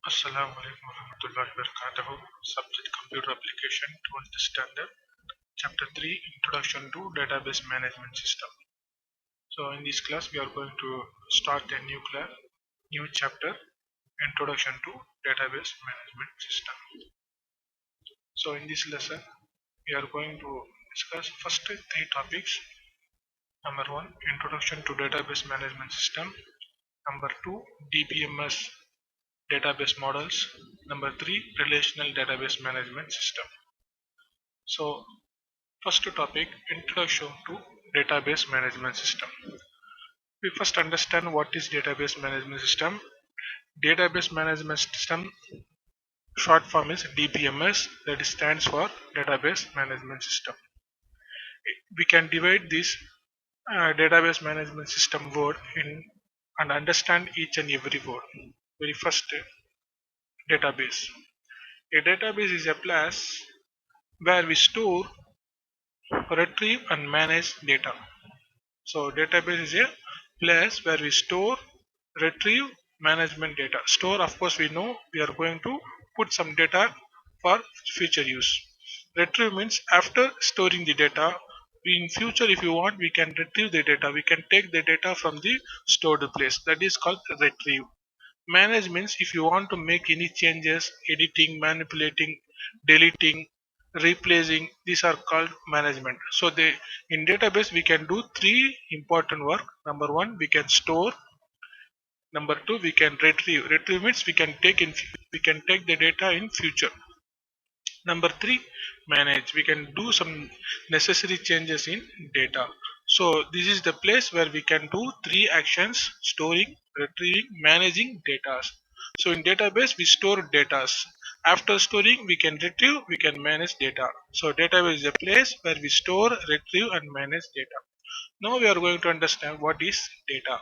Assalamu alaikum warahmatullahi wabarakatuh. Subject Computer Application 12th Standard, Chapter 3 Introduction to Database Management System. So, in this class, we are going to start a new chapter Introduction to Database Management System. So, in this lesson, we are going to discuss first three topics. Number one, Introduction to Database Management System. Number two, DBMS database models. Number three, relational database management system. So, first topic, introduction to database management system. We first understand what is database management system. Database management system short form is DBMS, that stands for database management system. We can divide this database management system word in and understand each and every word. Very first, database. A database is a place where we store, retrieve and manage data. So database is a place where we store, retrieve, management data. Store, of course, we know we are going to put some data for future use. Retrieve means after storing the data, in future if you want we can retrieve the data. We can take the data from the stored place. That is called retrieve. Manage means if you want to make any changes, editing, manipulating, deleting, replacing, these are called management. So they in database we can do three important work. Number one, we can store. Number two, we can retrieve. Retrieve means we can take the data in future. Number three, manage. We can do some necessary changes in data. So this is the place where we can do three actions: storing, retrieving, managing data. So in database we store data. After storing we can retrieve, we can manage data. So database is a place where we store, retrieve and manage data. Now we are going to understand what is data.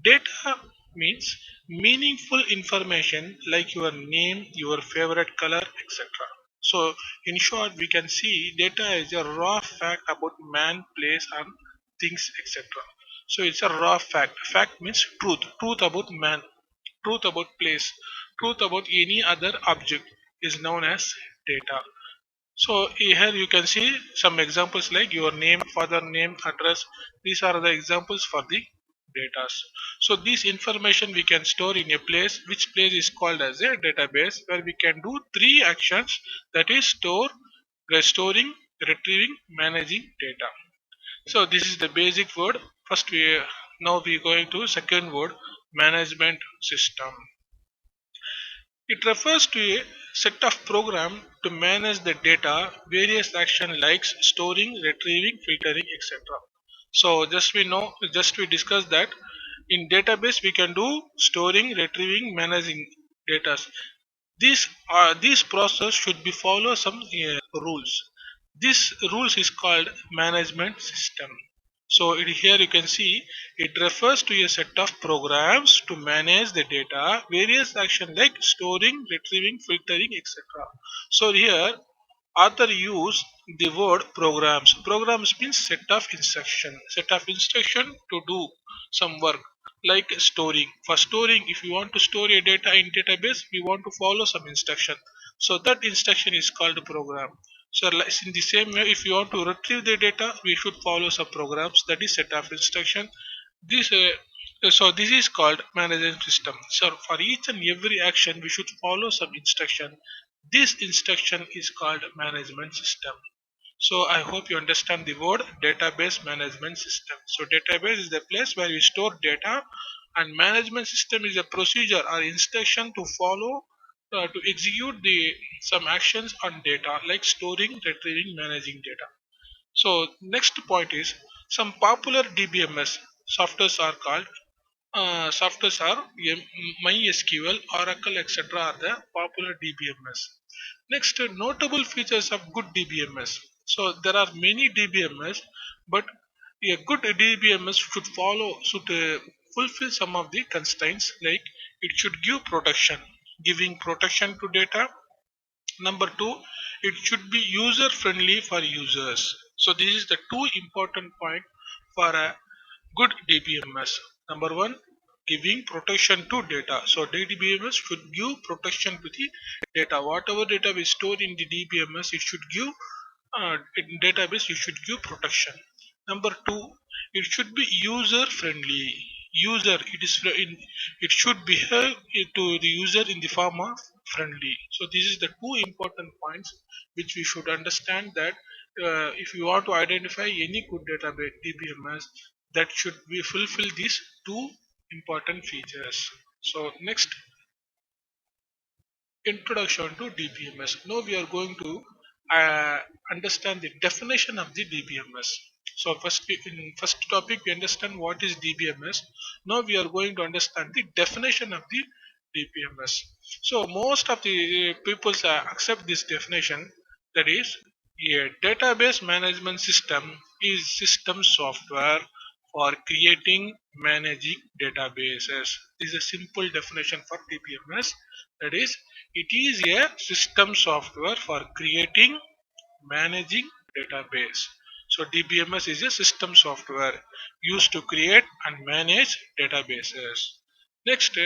Data means meaningful information like your name, your favorite color, etc. So, in short, we can see data is a raw fact about man, place, and things, etc. So, it's a raw fact. Fact means truth. Truth about man, truth about place, truth about any other object is known as data. So here you can see some examples like your name, father name, address. These are the examples for the data. So this information we can store in a place, which place is called as a database, where we can do three actions, that is store, restoring, retrieving, managing data. So this is the basic word. First we now we going to second word, management system. It refers to a set of programs to manage the data, various action like storing, retrieving, filtering, etc. So just we discussed that in database we can do storing, retrieving, managing data. These process should be follow some rules. This rules is called management system. So here you can see it refers to a set of programs to manage the data, various action like storing, retrieving, filtering, etc. So here author use the word programs. Programs means set of instruction to do some work like storing. For storing, if you want to store a data in database, we want to follow some instruction. So that instruction is called program. So in the same way, if you want to retrieve the data, we should follow some programs, that is set of instruction. This is called management system. So for each and every action, we should follow some instruction. This instruction is called management system. So I hope you understand the word database management system. So database is the place where you store data, and management system is a procedure or instruction to follow to execute the some actions on data like storing, retrieving, managing data. So next point is some popular DBMS softwares are called softwares are MySQL, Oracle, etc. are the popular DBMS. Next, notable features of good DBMS. So there are many DBMS, but a good DBMS should fulfill some of the constraints like it should give protection, giving protection to data. Number two, it should be user friendly for users. So this is the two important point for a good DBMS. Number one, giving protection to data. So DBMS should give protection to the data. Whatever data we store in the DBMS, it should give in database. You should give protection. Number two, it should be user friendly. User, it should behave to the user in the form of friendly. So this is the two important points which we should understand, that if you want to identify any good database DBMS, that should be fulfill these two important features. So next, introduction to DBMS. Now we are going to understand the definition of the DBMS. So in first topic we understand what is DBMS. Now we are going to understand the definition of the DBMS. So most of the people accept this definition, that is, a database management system is system software for creating, managing databases. This is a simple definition for DBMS. That is, it is a system software for creating, managing database. So DBMS is a system software used to create and manage databases. Next,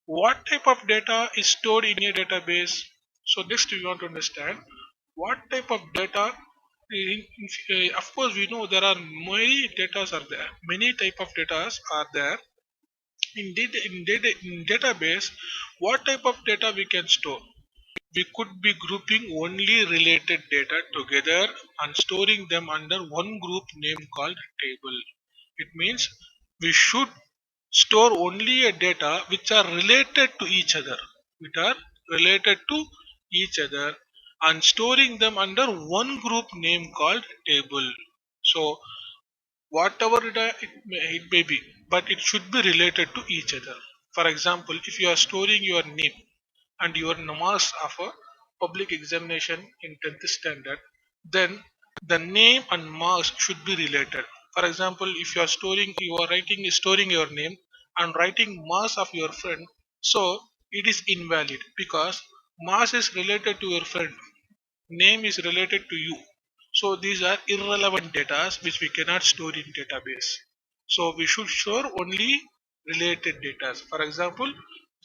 what type of data is stored in a database? So next we want to understand what type of data. Of course, we know there are many data are there. Many type of data are there in database. What type of data we can store? We could be grouping only related data together and storing them under one group name called table. It means we should store only a data which are related to each other, which are related to each other, and storing them under one group name called table. So whatever it may be, but it should be related to each other. For example, if you are storing your name and your marks of a public examination in 10th standard, then the name and marks should be related. For example, if you are storing your name and writing marks of your friend, so it is invalid because marks is related to your friend, name is related to you. So these are irrelevant data which we cannot store in database. So we should store only related data. For example,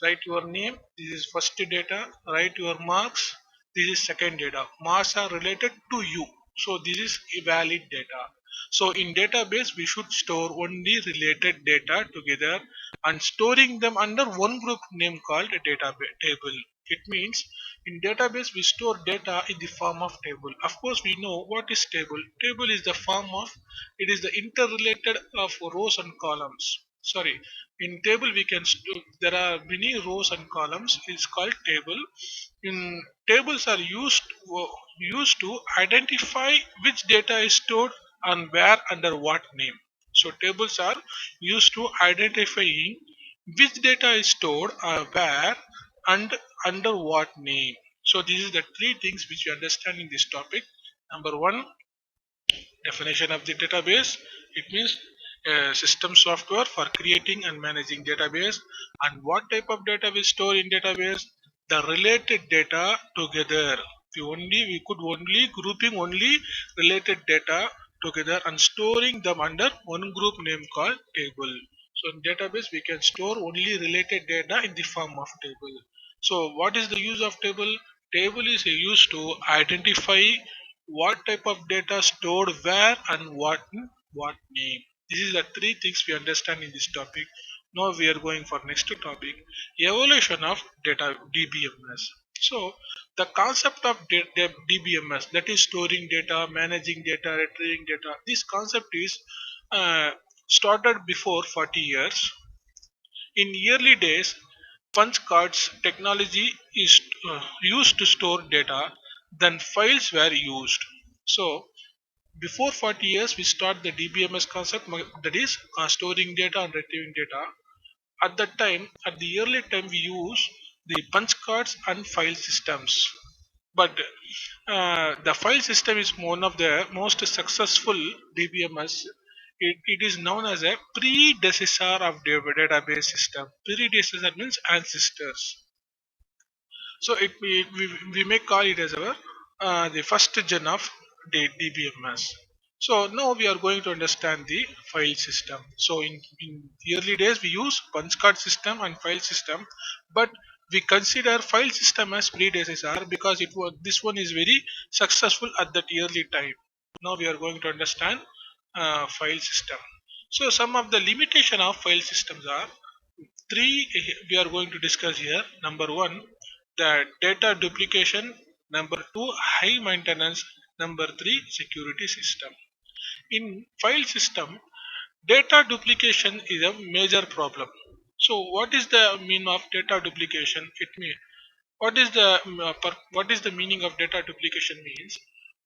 write your name, this is first data. Write your marks, this is second data. Marks are related to you, so this is a valid data. So in database we should store only related data together and storing them under one group name called a database table. It means in database we store data in the form of table. Of course, we know what is table. Table is the form of, it is the interrelated of rows and columns. Sorry, in table we can there are many rows and columns. It's called table. In tables are used to identify which data is stored and where under what name. So tables are used to identifying which data is stored where and under what name. So these are the three things which we understand in this topic. Number one, definition of the database. It means a system software for creating and managing database. And what type of data we store in database? The related data together. We could only grouping only related data together and storing them under one group name called table. So in database we can store only related data in the form of table. So what is the use of table? Table is used to identify what type of data stored where and what name. This is the three things we understand in this topic. Now we are going for next topic, evolution of data DBMS. So the concept of DBMS, that is storing data, managing data, retrieving data, this concept is started before 40 years. In early days, punch cards technology is used to store data, then files were used. So before 40 years, we start the DBMS concept, that is storing data and retrieving data. At that time, at the early time, we use the punch cards and file systems. But the file system is one of the most successful DBMS. It is known as a predecessor of database system. Predecessor means ancestors. So we may call it as our the first gen of the DBMS. So now we are going to understand the file system. So in early days we use punch card system and file system, but we consider file system as predecessor because this one is very successful at that early time. Now we are going to understand file system. So some of the limitation of file systems are three we are going to discuss here. Number one, the data duplication. Number two, high maintenance. Number three, security system. In file system, data duplication is a major problem. So what is the meaning of data duplication? It means what is the meaning of data duplication means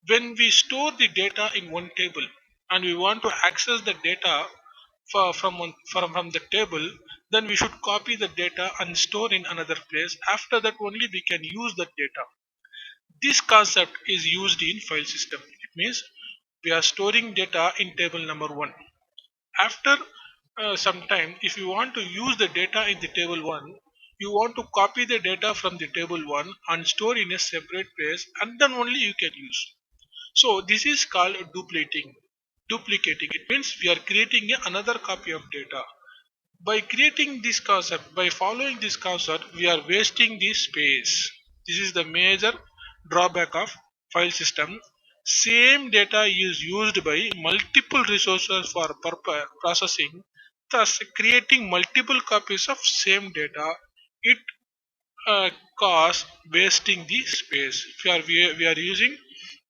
when we store the data in one table and we want to access the data from the table, then we should copy the data and store in another place. After that only we can use the data. This concept is used in file system. It means we are storing data in table number 1. After some time, if you want to use the data in the table 1, you want to copy the data from the table 1 and store in a separate place, and then only you can use. So this is called duplicating. Duplicating. It means we are creating another copy of data. By creating this concept, by following this concept, we are wasting the space. This is the major drawback of file system. Same data is used by multiple resources for processing, thus creating multiple copies of same data. It uh, cause wasting the space. We are using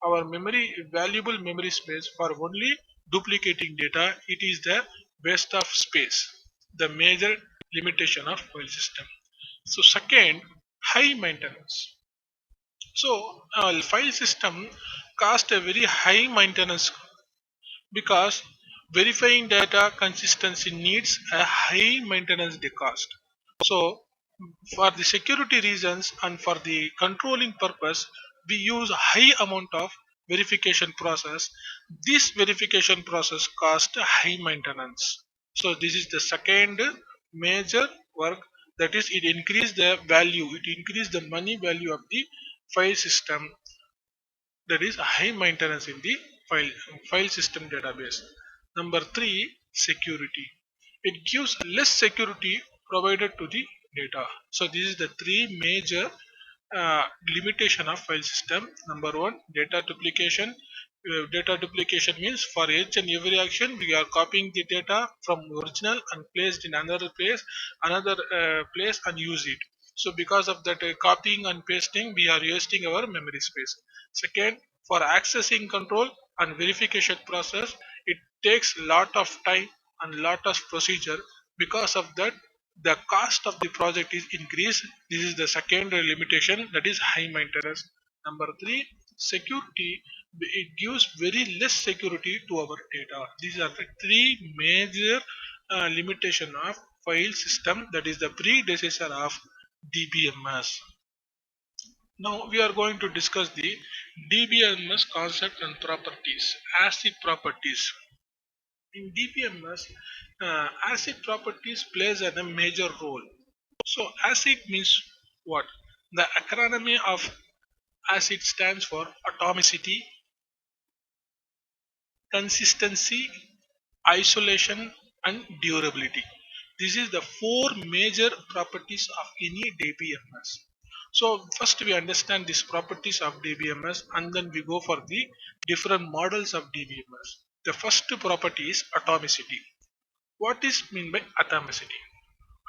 our memory, valuable memory space for only duplicating data. It is the waste of space, the major limitation of file system. So second, high maintenance. So file system cost a very high maintenance because verifying data consistency needs a high maintenance cost. So for the security reasons and for the controlling purpose, we use high amount of verification process. This verification process cost high maintenance. So this is the second major work, that is it increase the value, it increase the money value of the file system, that is high maintenance in the file system database. Number 3, security. It gives less security provided to the data. So this is the three major uh, limitation of file system. Number 1, data duplication. Data duplication means for each and every action we are copying the data from original and placed in another place and use it. So because of that copying and pasting, we are wasting our memory space. Second, for accessing control and verification process, it takes lot of time and lot of procedure. Because of that, the cost of the project is increased. This is the second limitation, that is high maintenance. Number 3, security. It gives very less security to our data. These are the three major limitation of file system, that is the predecessor of DBMS. Now we are going to discuss the DBMS concept and properties, ACID properties. In DBMS, ACID properties plays a major role. So ACID means what? The acronym of ACID stands for atomicity, consistency, isolation, and durability. This is the four major properties of any DBMS. So first we understand these properties of DBMS and then we go for the different models of DBMS. The first property is atomicity. What is mean by atomicity?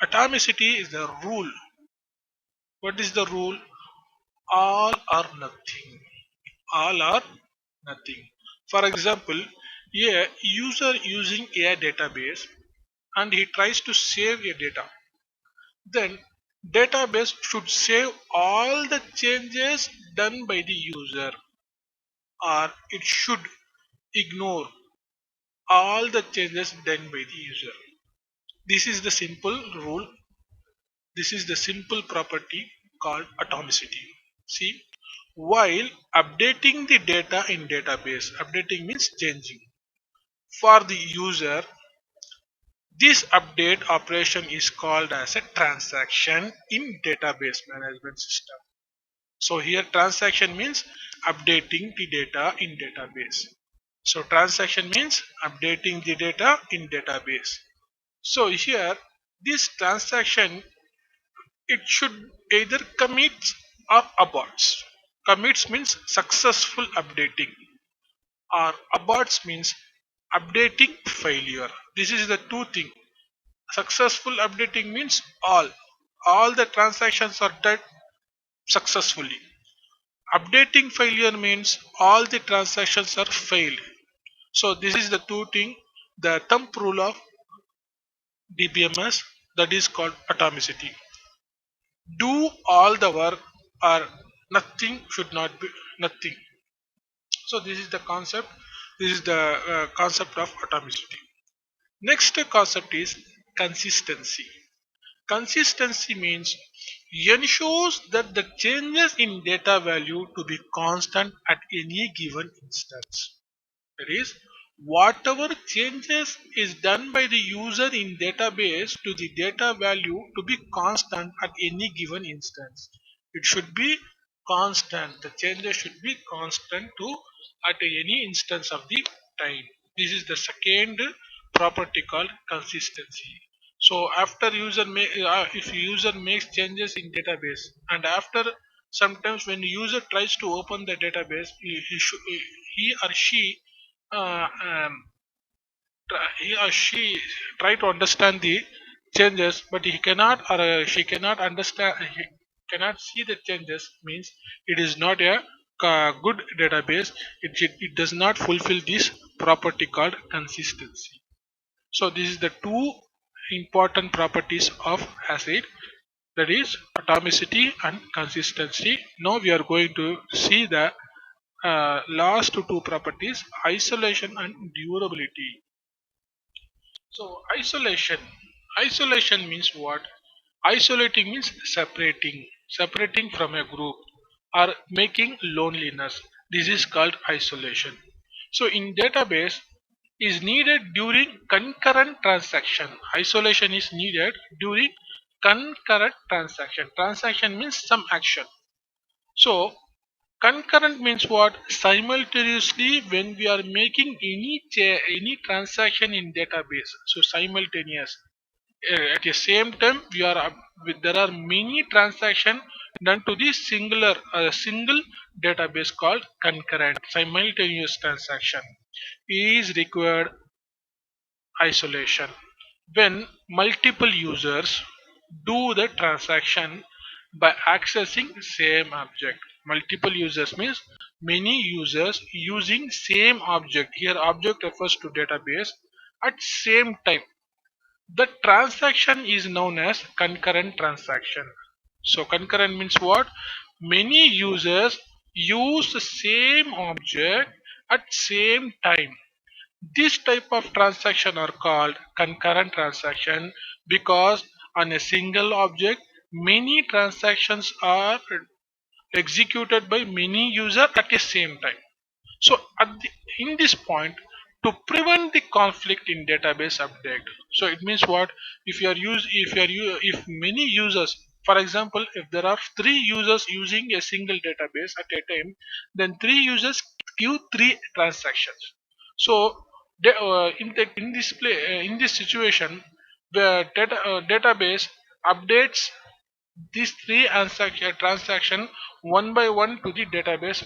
Atomicity is the rule. What is the rule? All or nothing. All or nothing. For example, a user using a database and he tries to save a data, then database should save all the changes done by the user, or it should ignore all the changes done by the user. This is the simple rule. This is the simple property called atomicity. See, while updating the data in database, updating means changing. For the user, this update operation is called as a transaction in database management system. So here transaction means updating the data in database. So transaction means updating the data in database. So here this transaction, it should either commits or aborts. Commits means successful updating, or aborts means updating failure. This is the two thing. Successful updating means all the transactions are done successfully. Updating failure means all the transactions are failed. So this is the two thing, the thumb rule of DBMS, that is called atomicity. Do all the work or nothing should not be nothing. So this is the concept. This is the concept of atomicity. Next concept is consistency. Consistency means ensures that the changes in data value to be constant at any given instance. That is, whatever changes is done by the user in database to the data value to be constant at any given instance. It should be constant. The changes should be constant to at any instance of the time. This is the second property called consistency. So after if user makes changes in database, and after sometimes when user tries to open the database, he or she uh, um, he or she try to understand the changes, but he cannot or she cannot understand, he cannot see the changes, means it is not a good database. It does not fulfill this property called consistency. So this is the two important properties of ACID, that is atomicity and consistency. Now we are going to see the last two properties, isolation and durability. So isolation means what? Isolating means separating from a group or making loneliness. This is called isolation. So in database is needed during concurrent transaction. Isolation is needed during concurrent transaction. Transaction means some action. So concurrent means what? Simultaneously when we are making any transaction in database. So simultaneous. At the same time we are there are many transaction done to the single database called concurrent. Simultaneous transaction is required isolation when multiple users do the transaction by accessing same object. Multiple users means many users using same object. Here object refers to database at same time. The transaction is known as concurrent transaction. So concurrent means what? Many users use the same object at same time. This type of transaction are called concurrent transaction because on a single object many transactions are executed by many users at the same time. So in this point, to prevent the conflict in database update, so it means what? If many users, for example, if there are three users using a single database at a time, then three users give three transactions. So in this situation, the database updates these three transaction one by one to the database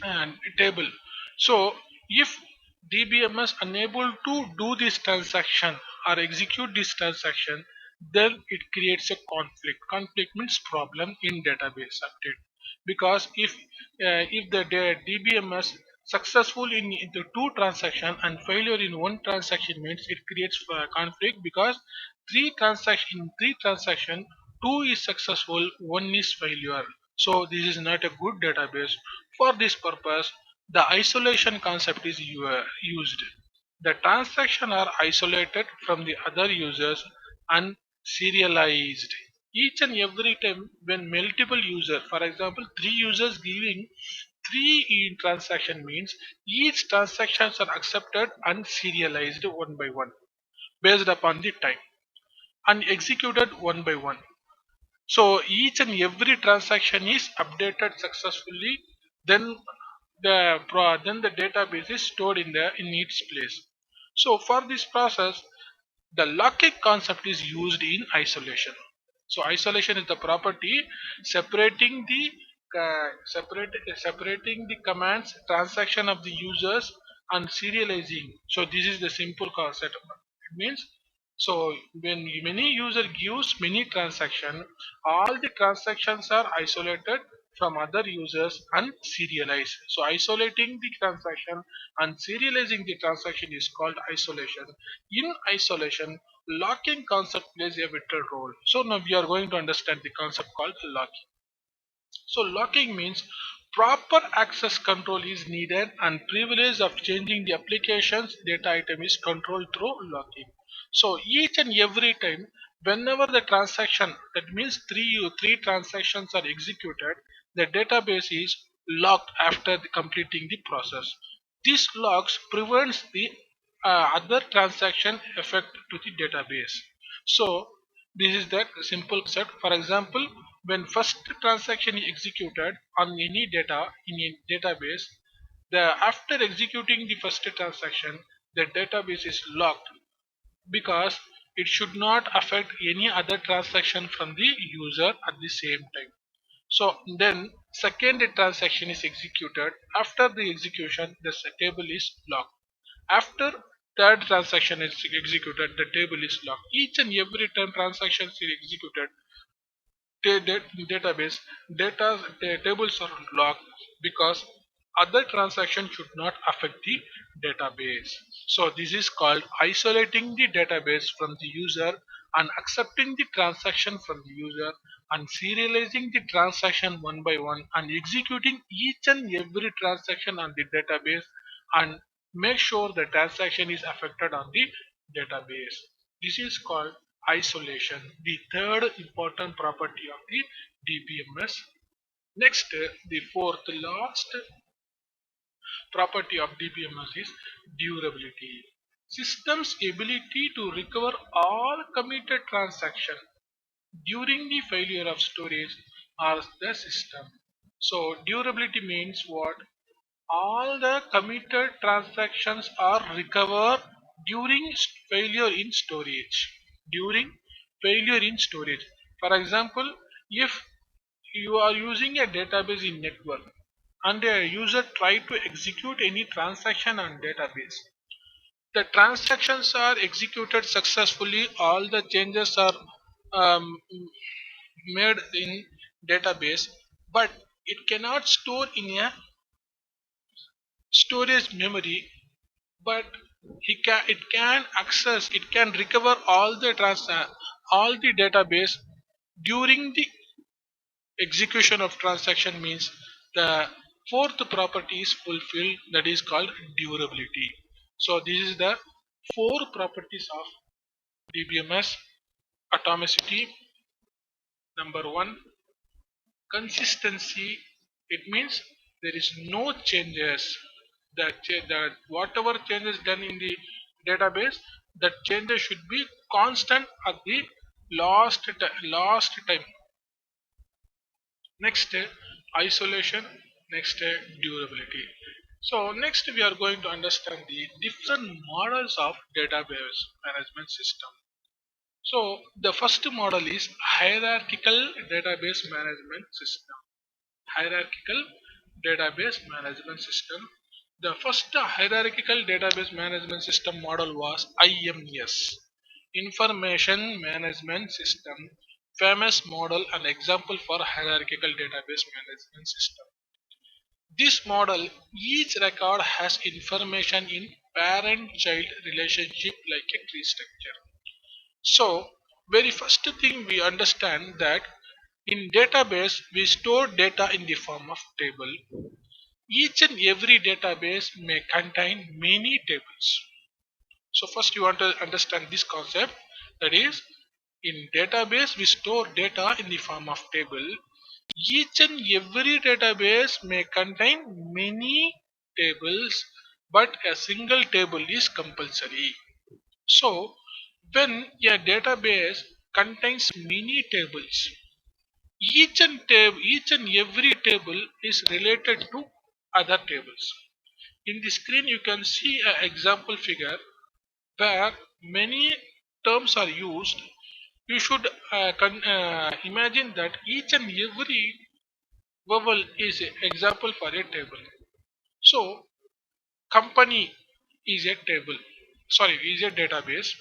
and table. So if DBMS unable to do this transaction or execute this transaction, then it creates a conflict. Conflict means problem in database update. Because if the DBMS successful in the two transaction and failure in one transaction, means it creates conflict, because three transaction, two is successful, one is failure. So this is not a good database. For this purpose, the isolation concept is used. The transactions are isolated from the other users and serialized. Each and every time when multiple users, for example, three users giving three in transaction, means each transactions are accepted and serialized one by one based upon the time and executed one by one. So each and every transaction is updated successfully. Then then the database is stored in its place. So for this process, the locking concept is used in isolation. So isolation is the property separating separating the commands transaction of the users and serializing. So this is the simple concept. It means, so when many user gives many transaction, all the transactions are isolated from other users and serialized. So isolating the transaction and serializing the transaction is called isolation. In isolation, locking concept plays a vital role. So now we are going to understand the concept called locking. So locking means proper access control is needed and privilege of changing the application's data item is controlled through locking. So each and every time whenever the transaction, that means three transactions are executed, the database is locked after completing the process. This locks prevents the other transaction effect to the database. So this is the simple concept. For example, when first transaction is executed on any data in a database, the after executing the first transaction, the database is locked because it should not affect any other transaction from the user at the same time. So then second transaction is executed. After the execution, the table is locked. After third transaction is executed, the table is locked. Each and every time transaction is executed, database tables are locked because other transaction should not affect the database. So this is called isolating the database from the user and accepting the transaction from the user and serializing the transaction one by one and executing each and every transaction on the database and make sure the transaction is affected on the database. This is called isolation, the third important property of the DBMS. Next, the fourth last property of DBMS is durability. System's ability to recover all committed transactions during the failure of storage or the system. So durability means what? All the committed transactions are recovered during failure in storage. During failure in storage. For example, if you are using a database in network and a user try to execute any transaction on database, the transactions are executed successfully, all the changes are um, made in database, but it cannot store in a storage memory, but it can access, it can recover all the database during the execution of transaction. Means the fourth property is fulfilled, that is called durability. So this is the four properties of DBMS. Atomicity, number one, consistency. It means there is no changes. The whatever changes done in the database, that changes should be constant at the last time. Next, isolation. Next, durability. So next we are going to understand the different models of database management system. So the first model is hierarchical database management system. Hierarchical database management system. The first hierarchical database management system model was IMS, Information Management System, famous model and example for hierarchical database management system. This model, each record has information in parent-child relationship like a tree structure. So, very first thing we understand that in database we store data in the form of table. Each and every database may contain many tables. So first you want to understand this concept, that is, in database we store data in the form of table. Each and every database may contain many tables, but a single table is compulsory. So when a database contains many tables, each and every table is related to other tables. In the screen you can see an example figure where many terms are used. You should imagine that each and every vowel is an example for a table. So company is a table, sorry, is a database.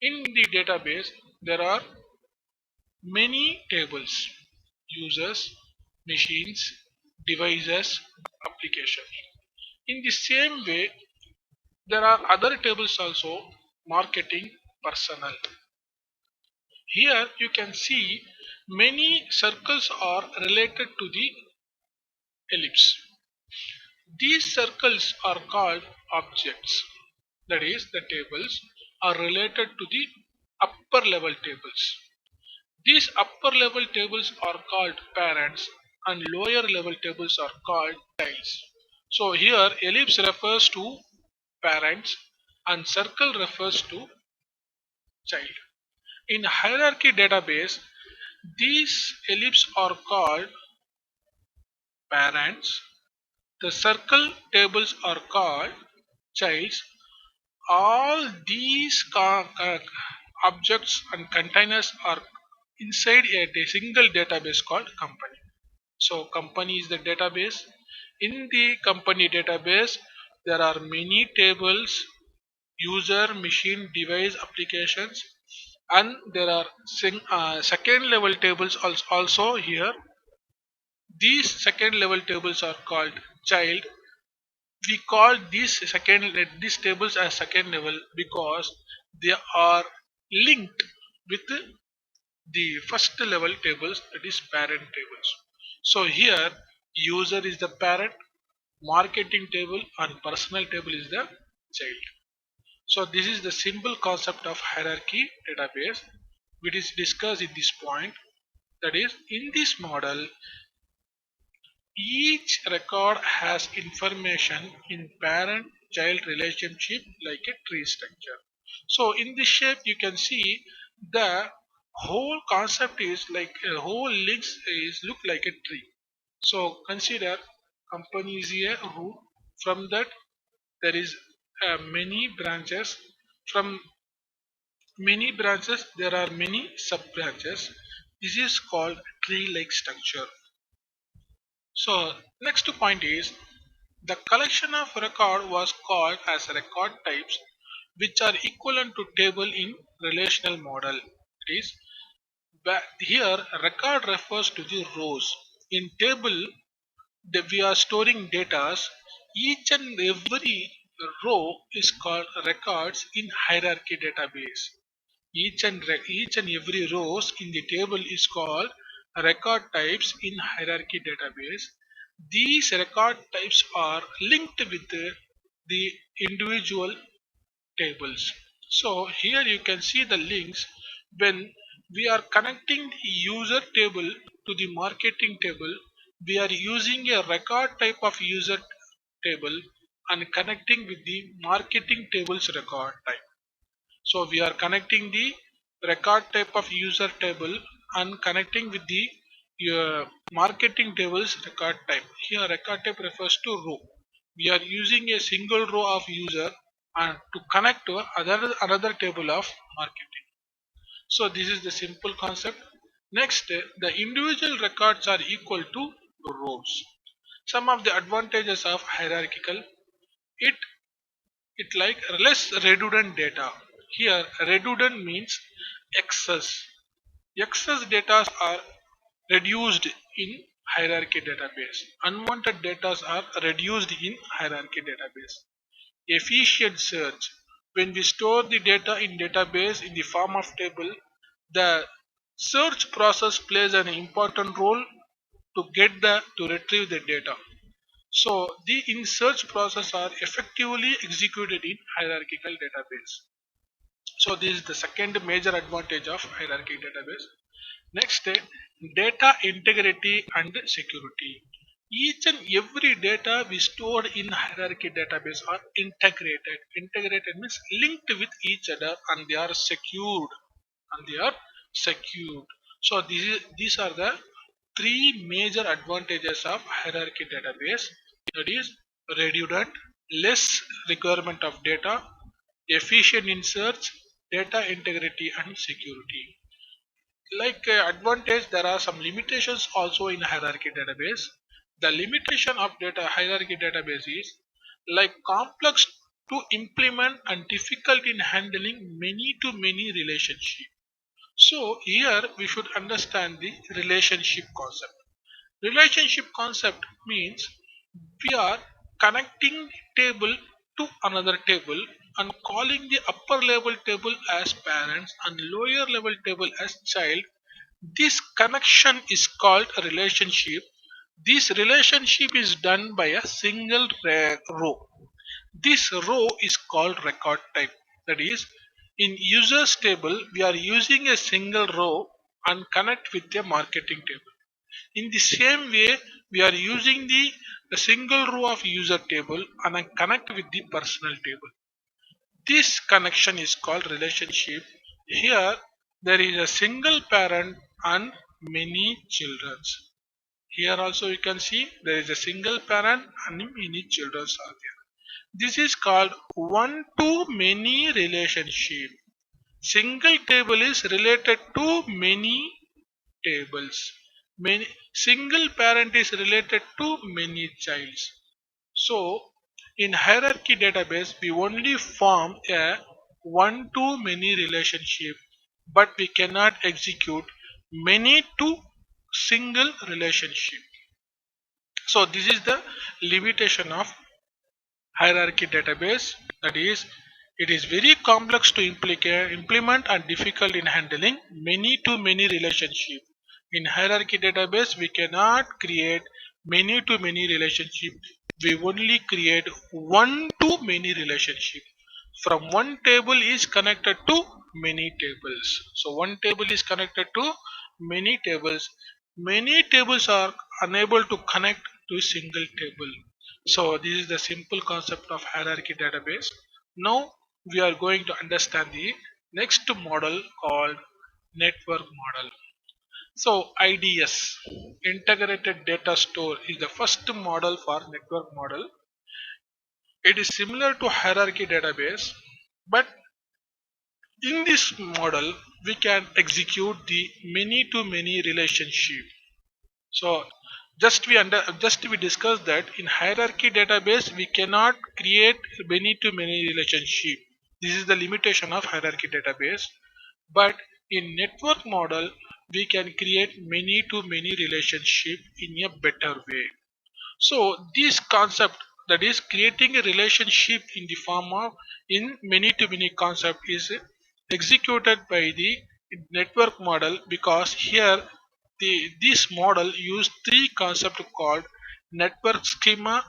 In the database there are many tables: users, machines, devices, applications. In the same way, there are other tables also: marketing, personnel. Here you can see many circles are related to the ellipse. These circles are called objects. That is, the tables are related to the upper level tables. These upper level tables are called parents and lower level tables are called childs. So here ellipse refers to parents and circle refers to child. In hierarchy database, these ellipses are called parents, the circle tables are called childs. All these objects and containers are inside a single database called company. So company is the database. In the company database, there are many tables: user, machine, device, applications, and there are second level tables also here. These second level tables are called child. We call these tables as second level because they are linked with the first level tables, that is parent tables. So here user is the parent, marketing table and personal table is the child. So this is the simple concept of hierarchy database which is discussed in this point. That is, in this model, each record has information in parent-child relationship like a tree structure. So in this shape you can see the whole concept is like a whole links is look like a tree. So consider company is a root. From that there is many branches. From many branches there are many sub branches. This is called tree like structure. So next point is the collection of record was called as record types which are equivalent to table in relational model. It is here record refers to the rows. In table we are storing data. Each and every row is called records in hierarchy database. Each and every rows in the table is called record types in hierarchy database. These record types are linked with the individual tables. So here you can see the links. When we are connecting the user table to the marketing table, we are using a record type of user table and connecting with the marketing table's record type. So we are connecting the record type of user table and connecting with the marketing tables record type. Here record type refers to row. We are using a single row of user and to connect to another table of marketing. So this is the simple concept. Next, the individual records are equal to rows. Some of the advantages of hierarchical: it it like less redundant data. Here redundant means excess. Excess data are reduced in hierarchy database. Unwanted data are reduced in hierarchy database. Efficient search. When we store the data in database in the form of table, the search process plays an important role to retrieve the data. So the in search process are effectively executed in hierarchical database. So this is the second major advantage of hierarchy database. Next, data integrity and security. Each and every data we stored in hierarchy database are integrated. Integrated means linked with each other and they are secured. And they are secured. So these are the three major advantages of hierarchy database. that is redundant, less requirement of data, efficient in search, data integrity and security. Like advantage, there are some limitations also in hierarchy database. The limitation of data hierarchy database is like complex to implement and difficult in handling many to many relationship. So here we should understand the relationship concept. Relationship concept means we are connecting table to another table and calling the upper level table as parents and lower level table as child. This connection is called a relationship. This relationship is done by a single row. This row is called record type. That is, in users table, we are using a single row and connect with a marketing table. In the same way, we are using the single row of user table and I connect with the personal table. This connection is called relationship. Here, there is a single parent and many children. Here also you can see there is a single parent and many children are there. This is called one to many relationship. Single table is related to many tables. Many single parent is related to many childs. So in hierarchy database we only form a one to many relationship, but we cannot execute many to single relationship. So this is the limitation of hierarchy database. That is, it is very complex to implement and difficult in handling many to many relationship. In hierarchy database, we cannot create many to many relationship. We only create one to many relationship. From one table is connected to many tables. So one table is connected to many tables. Many tables are unable to connect to a single table. So this is the simple concept of hierarchy database. Now we are going to understand the next model called network model. So IDS, integrated data store, is the first model for network model. It is similar to hierarchy database, but in this model we can execute the many to many relationship. So just we discussed that in hierarchy database we cannot create many to many relationship. This is the limitation of hierarchy database. But in network model we can create many to many relationship in a better way. So this concept, that is creating a relationship in the form of in many to many concept, is executed by the network model, because here this model use three concepts called network schema,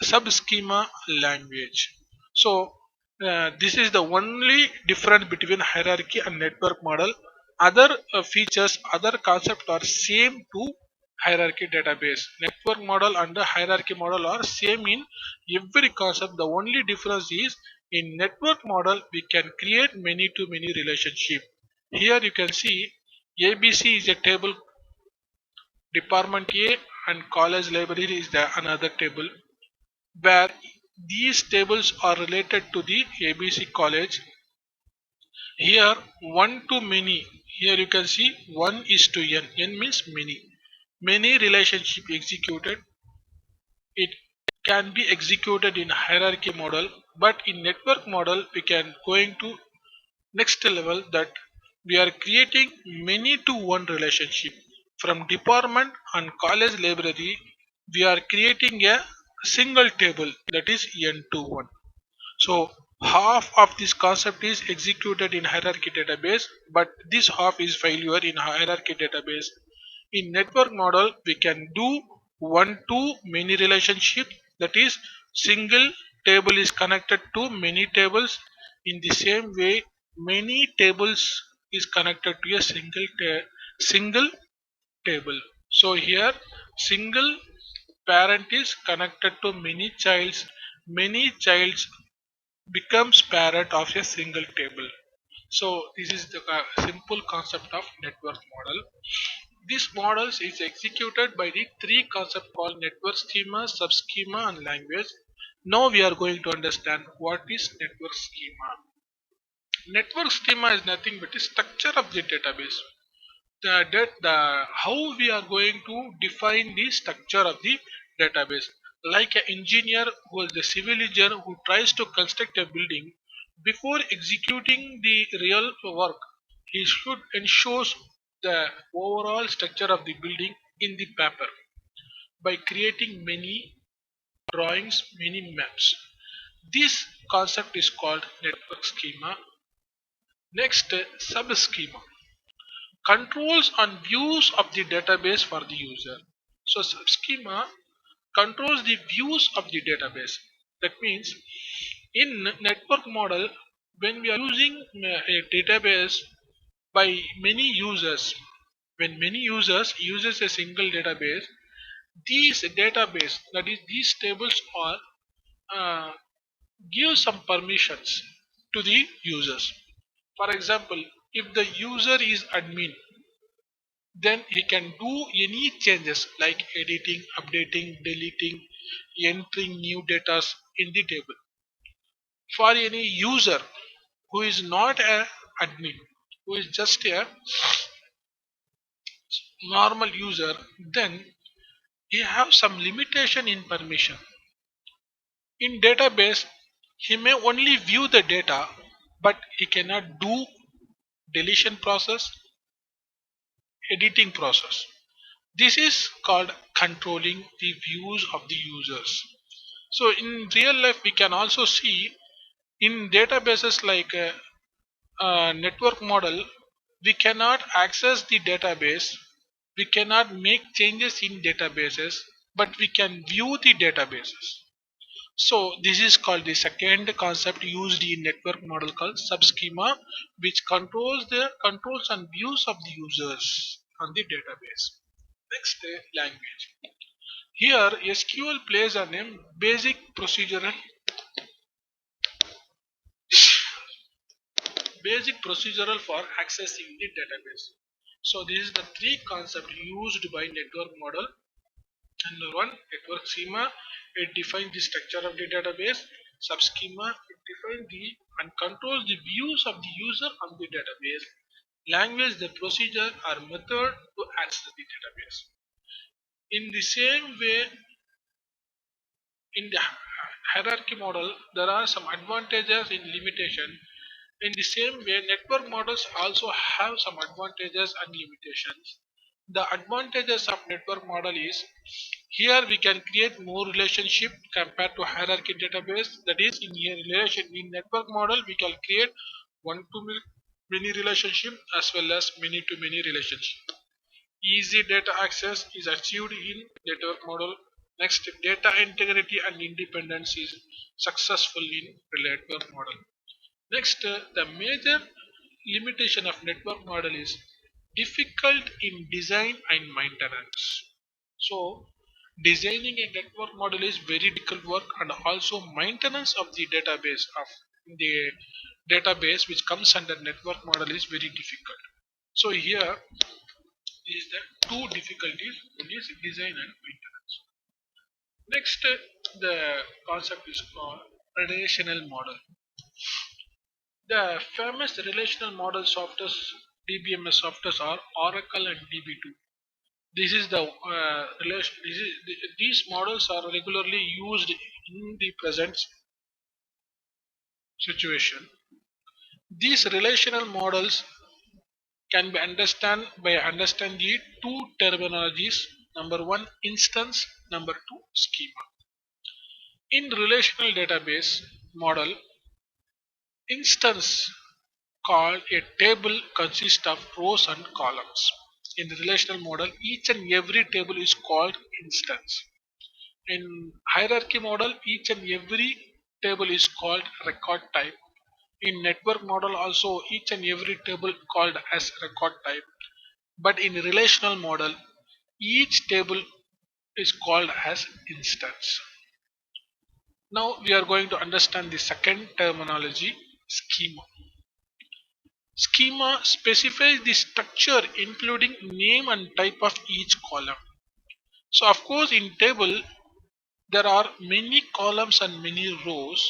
sub schema, language. So this is the only difference between hierarchy and network model. Other features, other concepts are same to hierarchy database. Network model and the hierarchy model are same in every concept. The only difference is in network model we can create many to many relationship. Here you can see ABC is a table, department A and college library is the another table, where these tables are related to the ABC college. Here one to many. Here you can see 1 is to n. N means many. Many relationship executed. It can be executed in hierarchy model, but in network model we can going to next level, that we are creating many to one relationship. From department and college library we are creating a single table, that is n to 1. So half of this concept is executed in hierarchy database, but this half is failure in hierarchy database. In network model, we can do one to many relationship. That is, single table is connected to many tables. In the same way, many tables is connected to a single table. So here, single parent is connected to many childs. Many childs becomes parent of a single table. So this is the simple concept of network model. This models is executed by the three concepts called network schema, subschema, and language. Now we are going to understand what is network schema. Network schema is nothing but the structure of the database. How we are going to define the structure of the database. Like an engineer who is the civil engineer who tries to construct a building, before executing the real work, he should ensure the overall structure of the building in the paper by creating many drawings, many maps. This concept is called network schema. Next, sub-schema. Controls and views of the database for the user. So subschema controls the views of the database. That means in network model, when we are using a database by many users, when many users uses a single database, these database, that is these tables are uh, give some permissions to the users. For example, if the user is admin, then he can do any changes like editing, updating, deleting, entering new data in the table. For any user who is not a admin, who is just a normal user, then he have some limitation in permission. In database, he may only view the data, but he cannot do deletion process, editing process. This is called controlling the views of the users. So in real life, we can also see in databases like network model, we cannot access the database, we cannot make changes in databases, but we can view the databases. So this is called the second concept used in network model called subschema, which controls the controls and views of the users on the database. Next, language. Here, SQL plays a basic procedural for accessing the database. So this is the three concepts used by network model. Number one, network schema, it defines the structure of the database. Subschema, it defines the and controls the views of the user on the database. Language, the procedure or method to access the database. In the same way, in the hierarchy model, there are some advantages in limitation. In the same way, network models also have some advantages and limitations. The advantages of network model is here we can create more relationship compared to hierarchy database. That is, in a relation in network model we can create one to many relationship as well as many to many relationship. Easy data access is achieved in network model. Next, data integrity and independence is successful in network model. Next, the major limitation of network model is difficult in design and maintenance. So, designing a network model is very difficult work, and also maintenance of the database which comes under network model is very difficult. So here is the two difficulties, one is design and maintenance. Next, the concept is called relational model. The famous relational model softwares, DBMS softwares are Oracle and DB2. This is the relation. These models are regularly used in the present situation. These relational models can be understand by understand the two terminologies. Number one, instance. Number two, schema. In relational database model, instance called a table consists of rows and columns. In the relational model, each and every table is called instance. In hierarchy model, each and every table is called record type. In network model also, each and every table called as record type. But in relational model, each table is called as instance. Now we are going to understand the second terminology, schema. Schema specifies the structure including name and type of each column. So of course in table there are many columns and many rows.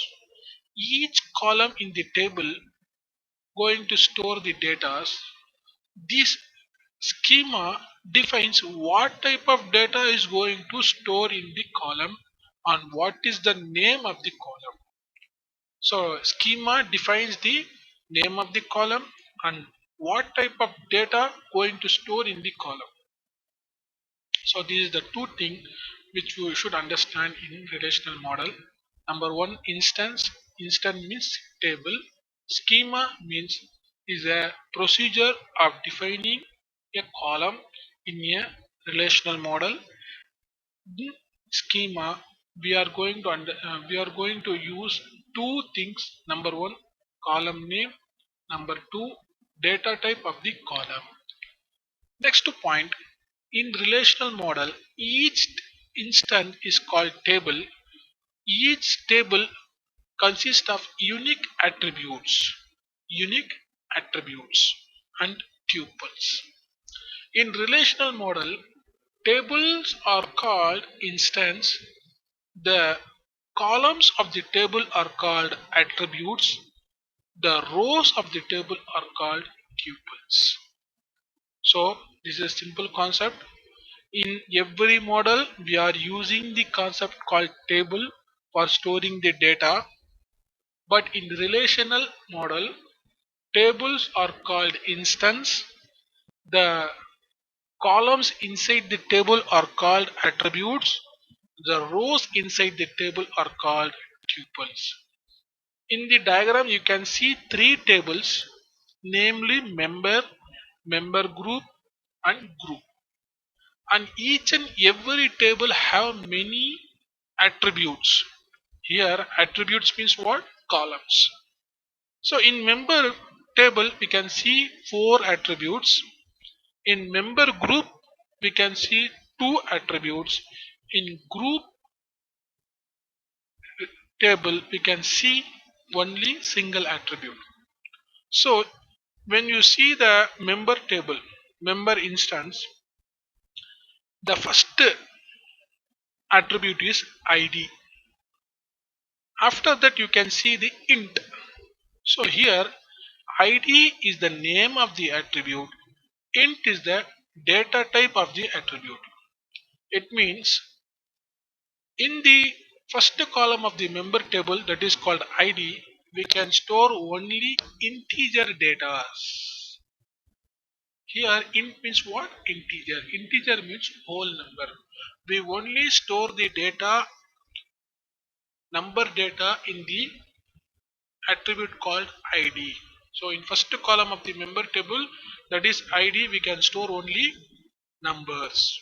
Each column in the table going to store the data. This schema defines what type of data is going to store in the column and what is the name of the column. So schema defines the name of the column and what type of data going to store in the column. So these is the two things which we should understand in relational model. Number one, instance. Instance means table. Schema means is a procedure of defining a column in a relational model. In schema, we are going to use two things. Number one, column name. Number two, data type of the column. Next point, in relational model, each instance is called table. Each table consists of unique attributes and tuples. In relational model, tables are called instance. The columns of the table are called attributes. The rows of the table are called tuples. So this is a simple concept. In every model, we are using the concept called table for storing the data. But in relational model, tables are called instance. The columns inside the table are called attributes. The rows inside the table are called tuples. In the diagram, you can see three tables, namely member, member group, and group. And each and every table have many attributes. Here attributes means what? Columns. So in member table we can see four attributes. In member group we can see two attributes. In group table we can see only single attribute. So when you see the member table, member instance, the first attribute is ID. After that you can see the int. So here ID is the name of the attribute, int is the data type of the attribute. It means in the first column of the member table, that is called ID, we can store only integer data. Here int means what? Integer. Integer means whole number. We only store the data, number data in the attribute called ID. So in first column of the member table, that is ID, we can store only numbers.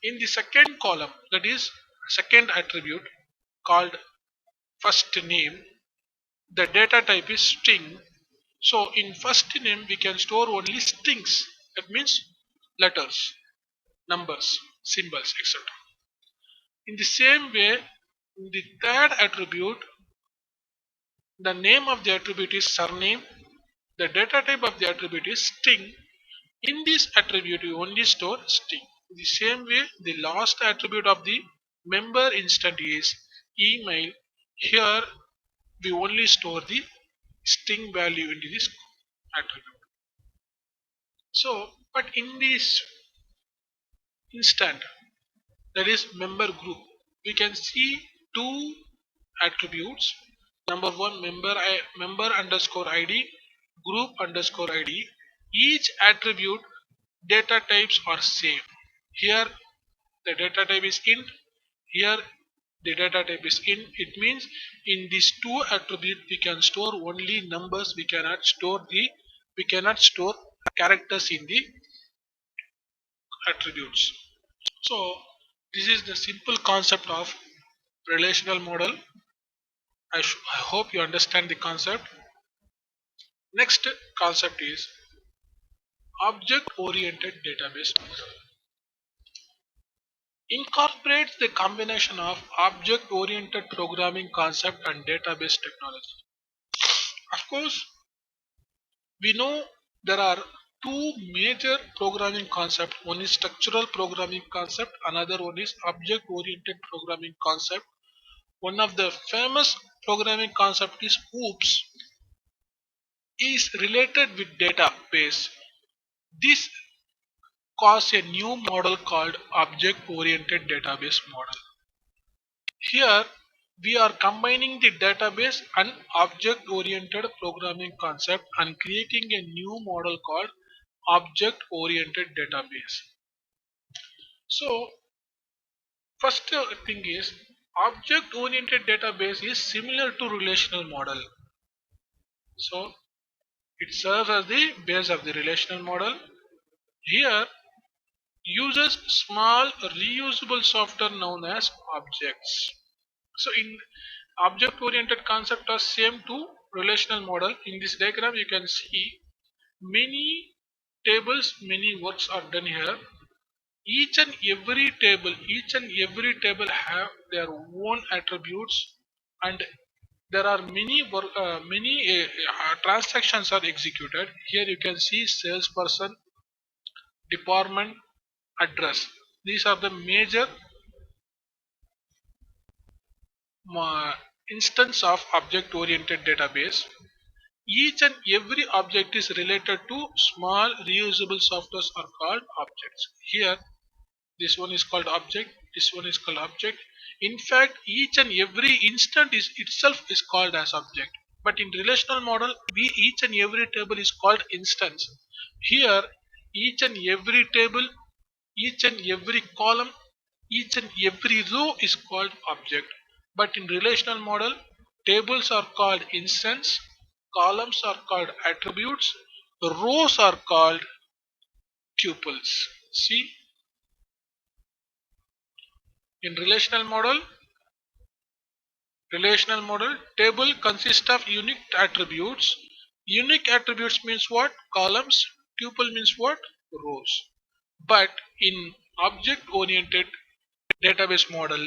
In the second column, that is second attribute called first name, the data type is string. So in first name we can store only strings, that means letters, numbers, symbols, etc. In the same way, in the third attribute, the name of the attribute is surname, the data type of the attribute is string. In this attribute you only store string. In the same way, the last attribute of the member instance is email. Here we only store the string value into this attribute. So but in this instant, that is member group, we can see two attributes. Number one, member underscore id, group underscore id. Each attribute data types are same. Here the data type is int, here the data type is int. It means in these two attributes we can store only numbers. We cannot store characters in the attributes. So this is the simple concept of relational model. I hope you understand the concept. Next concept is object oriented database model. Incorporates the combination of object oriented programming concept and database technology. Of course, We know there are two major programming concepts. One is structural programming concept, another one is object oriented programming concept. One of the famous programming concept is OOPS, is related with database. This caused a new model called object oriented database model. Here we are combining the database and object oriented programming concept and creating a new model called object oriented database. So first thing is, object oriented database is similar to relational model. So it serves as the base of the relational model. Here uses small reusable software known as objects. So in object oriented concept are same to relational model. In this diagram you can see many tables, many works are done here. Each and every table have their own attributes, and there are many transactions are executed. Here you can see salesperson, department, address. These are the major uh, instance of object oriented database. Each and every object is related to small reusable softwares are called objects. Here this one is called object, this one is called object. In fact, each and every instant is itself is called as object. But in relational model, each and every table is called instance. Here each and every table, each and every column, each and every row is called object. But in relational model, tables are called instance, columns are called attributes, rows are called tuples. See, in relational model, table consists of unique attributes. Unique attributes means what? Columns. Tuple means what? Rows. But in object oriented database model,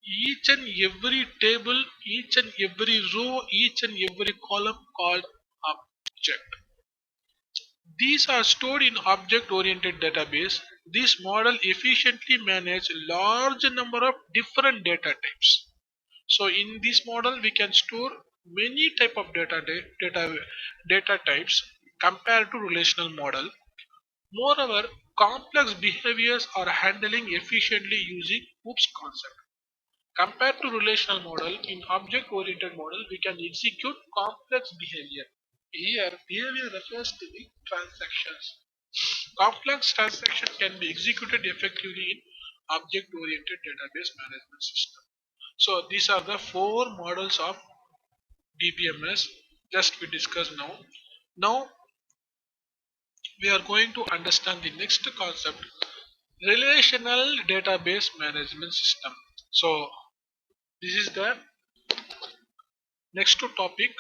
each and every table, each and every row, each and every column called object. These are stored in object-oriented database. This model efficiently manages large number of different data types. So in this model, we can store many type of data types compared to relational model. Moreover, complex behaviors are handling efficiently using OOPS concept. Compared to relational model, in object-oriented model, we can execute complex behavior. Here, behavior refers to the transactions. Complex transaction can be executed effectively in object-oriented database management system. So these are the four models of DBMS just we discussed now. Now we are going to understand the next concept, relational database management system. So this is the next topic,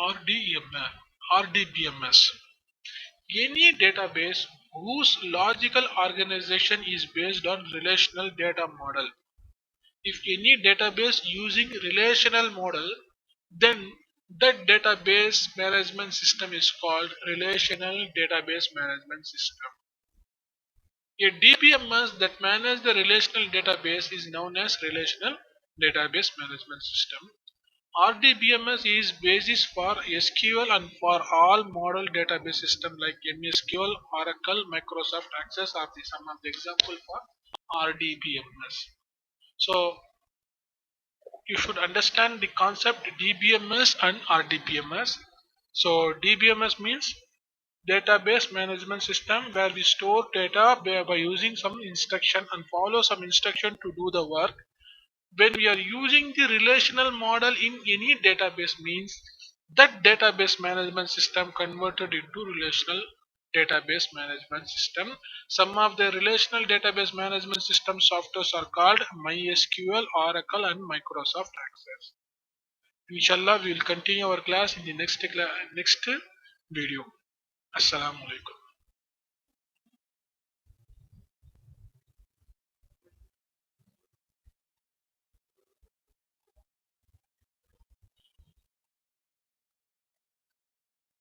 RDMS. RDBMS. Any database whose logical organization is based on relational data model. If any database using relational model, then that database management system is called relational database management system. A DBMS that manages the relational database is known as relational database management system. RDBMS is basis for SQL and for all model database systems like MSQL, Oracle, Microsoft Access are some of the example for RDBMS. So you should understand the concept DBMS and RDBMS. So DBMS means database management system, where we store data by using some instruction and follow some instruction to do the work. When we are using the relational model in any database means that database management system converted into relational database management system. Some of the relational database management system softwares are called MySQL, Oracle and Microsoft Access. Inshallah we will continue our class in the next video. Assalamu alaikum.